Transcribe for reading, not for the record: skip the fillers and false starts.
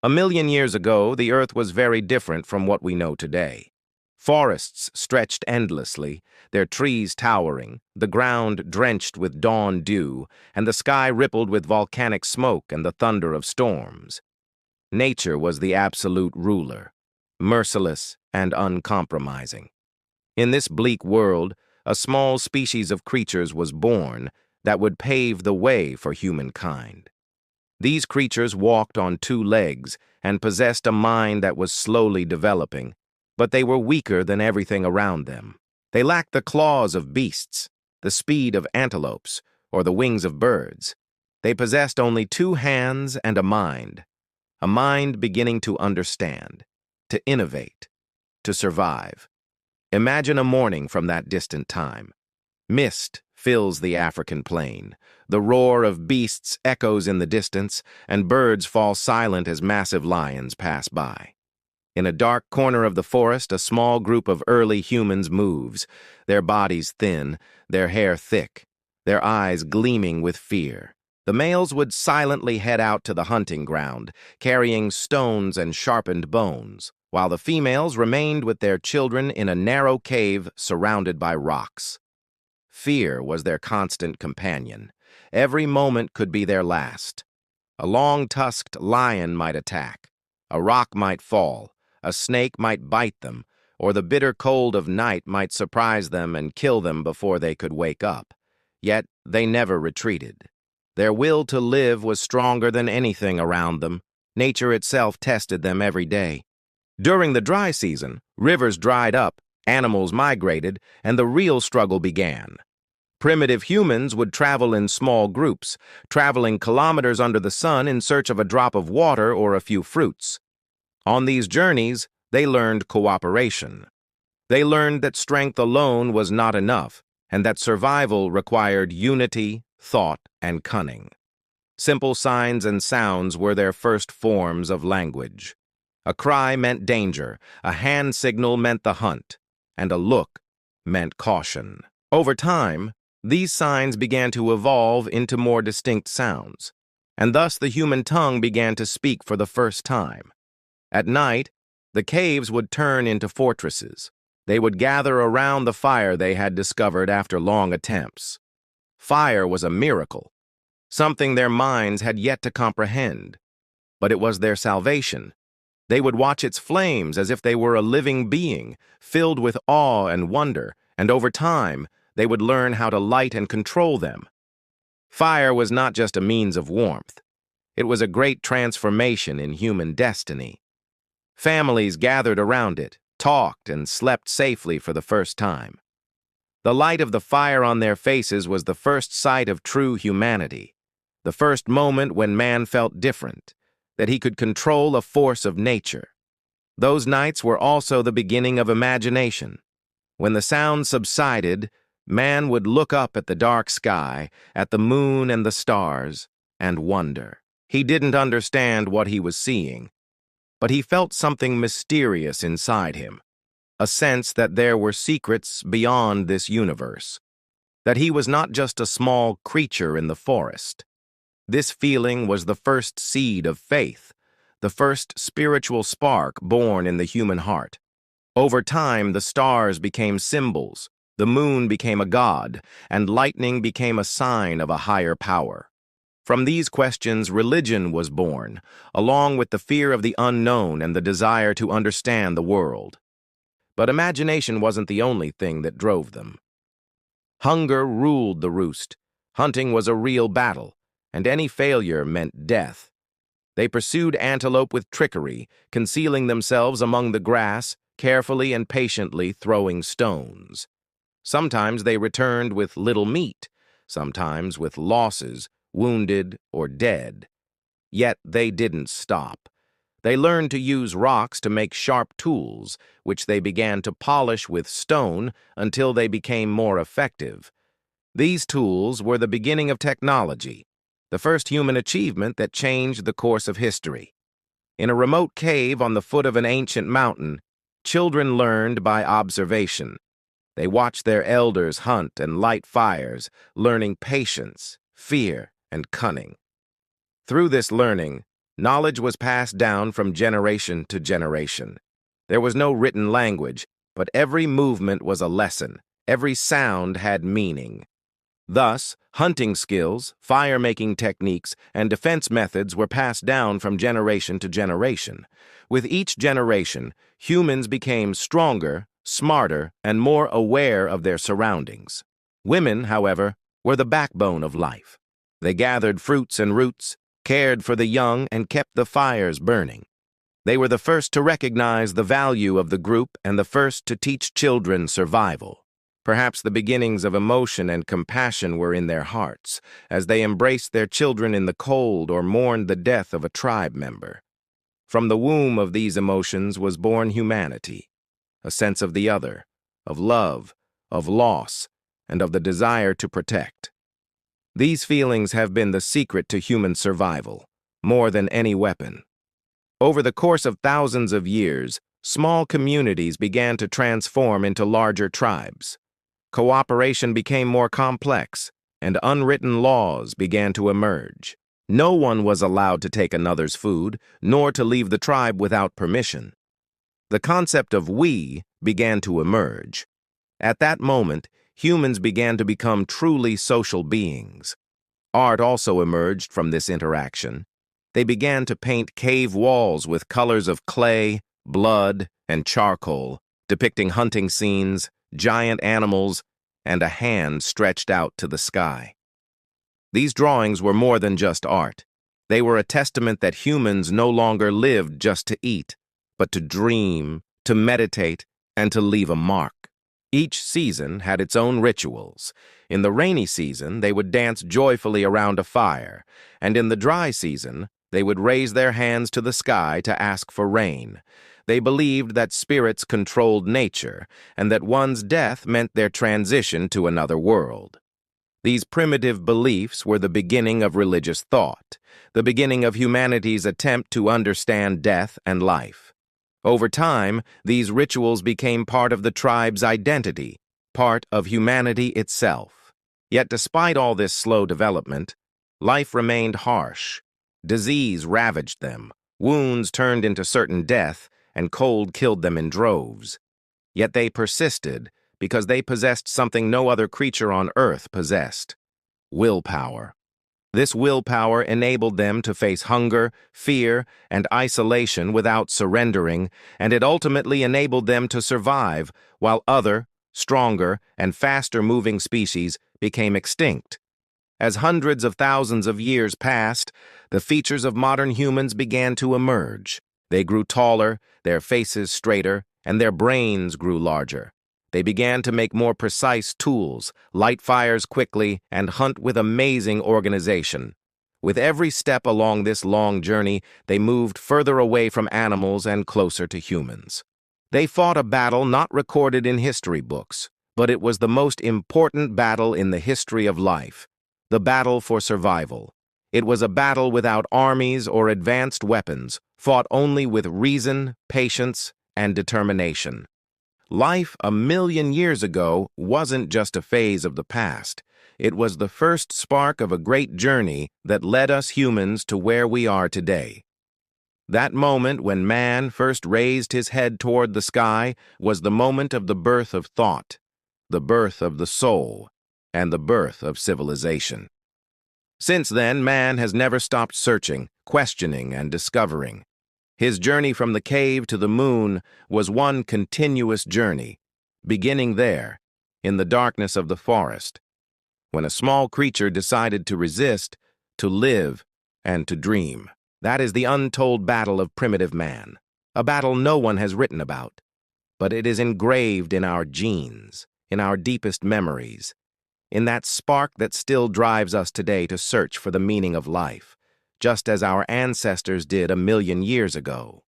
1 million years ago, the Earth was very different from what we know today. Forests stretched endlessly, their trees towering, the ground drenched with dawn dew, and the sky rippled with volcanic smoke and the thunder of storms. Nature was the absolute ruler, merciless and uncompromising. In this bleak world, a small species of creatures was born that would pave the way for humankind. These creatures walked on 2 legs and possessed a mind that was slowly developing, but they were weaker than everything around them. They lacked the claws of beasts, the speed of antelopes, or the wings of birds. They possessed only 2 hands and a mind beginning to understand, to innovate, to survive. Imagine a morning from that distant time. Mist fills the African plain. The roar of beasts echoes in the distance, and birds fall silent as massive lions pass by. In a dark corner of the forest, a small group of early humans moves, their bodies thin, their hair thick, their eyes gleaming with fear. The males would silently head out to the hunting ground, carrying stones and sharpened bones, while the females remained with their children in a narrow cave surrounded by rocks. Fear was their constant companion. Every moment could be their last. A long-tusked lion might attack, a rock might fall, a snake might bite them, or the bitter cold of night might surprise them and kill them before they could wake up. Yet they never retreated. Their will to live was stronger than anything around them. Nature itself tested them every day. During the dry season, rivers dried up, animals migrated, and the real struggle began. Primitive humans would travel in small groups, traveling kilometers under the sun in search of a drop of water or a few fruits. On these journeys, they learned cooperation. They learned that strength alone was not enough, and that survival required unity, thought, and cunning. Simple signs and sounds were their first forms of language. A cry meant danger, a hand signal meant the hunt, and a look meant caution. Over time, these signs began to evolve into more distinct sounds, and thus the human tongue began to speak for the first time. At night, the caves would turn into fortresses. They would gather around the fire they had discovered after long attempts. Fire was a miracle, something their minds had yet to comprehend, but it was their salvation. They would watch its flames as if they were a living being, filled with awe and wonder, and over time, they would learn how to light and control them. Fire was not just a means of warmth. It was a great transformation in human destiny. Families gathered around it, talked, and slept safely for the first time. The light of the fire on their faces was the first sight of true humanity, the first moment when man felt different, that he could control a force of nature. Those nights were also the beginning of imagination. When the sound subsided, man would look up at the dark sky, at the moon and the stars, and wonder. He didn't understand what he was seeing, but he felt something mysterious inside him, a sense that there were secrets beyond this universe, that he was not just a small creature in the forest. This feeling was the first seed of faith, the first spiritual spark born in the human heart. Over time, the stars became symbols, the moon became a god, and lightning became a sign of a higher power. From these questions, religion was born, along with the fear of the unknown and the desire to understand the world. But imagination wasn't the only thing that drove them. Hunger ruled the roost. Hunting was a real battle, and any failure meant death. They pursued antelope with trickery, concealing themselves among the grass, carefully and patiently throwing stones. Sometimes they returned with little meat, sometimes with losses, wounded or dead. Yet they didn't stop. They learned to use rocks to make sharp tools, which they began to polish with stone until they became more effective. These tools were the beginning of technology, the first human achievement that changed the course of history. In a remote cave on the foot of an ancient mountain, children learned by observation. They watched their elders hunt and light fires, learning patience, fear, and cunning. Through this learning, Knowledge was passed down from generation to generation. There was no written language, but every movement was a lesson. Every sound had meaning. Thus, hunting skills, fire-making techniques, and defense methods were passed down from generation to generation. With each generation, humans became stronger, smarter, and more aware of their surroundings. Women, however, were the backbone of life. They gathered fruits and roots, cared for the young, and kept the fires burning. They were the first to recognize the value of the group and the first to teach children survival. Perhaps the beginnings of emotion and compassion were in their hearts, as they embraced their children in the cold or mourned the death of a tribe member. From the womb of these emotions was born humanity, a sense of the other, of love, of loss, and of the desire to protect. These feelings have been the secret to human survival, more than any weapon. Over the course of thousands of years, small communities began to transform into larger tribes. Cooperation became more complex, and unwritten laws began to emerge. No one was allowed to take another's food, nor to leave the tribe without permission. The concept of we began to emerge. At that moment, humans began to become truly social beings. Art also emerged from this interaction. They began to paint cave walls with colors of clay, blood, and charcoal, depicting hunting scenes, giant animals, and a hand stretched out to the sky. These drawings were more than just art. They were a testament that humans no longer lived just to eat, but to dream, to meditate, and to leave a mark. Each season had its own rituals. In the rainy season, they would dance joyfully around a fire, and in the dry season, they would raise their hands to the sky to ask for rain. They believed that spirits controlled nature, and that one's death meant their transition to another world. These primitive beliefs were the beginning of religious thought, the beginning of humanity's attempt to understand death and life. Over time, these rituals became part of the tribe's identity, part of humanity itself. Yet despite all this slow development, life remained harsh. Disease ravaged them, wounds turned into certain death, and cold killed them in droves. Yet they persisted because they possessed something no other creature on Earth possessed: willpower. This willpower enabled them to face hunger, fear, and isolation without surrendering, and it ultimately enabled them to survive while other, stronger, and faster-moving species became extinct. As hundreds of thousands of years passed, the features of modern humans began to emerge. They grew taller, their faces straighter, and their brains grew larger. They began to make more precise tools, light fires quickly, and hunt with amazing organization. With every step along this long journey, they moved further away from animals and closer to humans. They fought a battle not recorded in history books, but it was the most important battle in the history of life: the battle for survival. It was a battle without armies or advanced weapons, fought only with reason, patience, and determination. Life 1,000,000 years ago wasn't just a phase of the past. It was the first spark of a great journey that led us humans to where we are today. That moment when man first raised his head toward the sky was the moment of the birth of thought, the birth of the soul, and the birth of civilization. Since then, man has never stopped searching, questioning, and discovering. His journey from the cave to the moon was one continuous journey, beginning there, in the darkness of the forest, when a small creature decided to resist, to live, and to dream. That is the untold battle of primitive man, a battle no one has written about, but it is engraved in our genes, in our deepest memories, in that spark that still drives us today to search for the meaning of life, just as our ancestors did 1,000,000 years ago.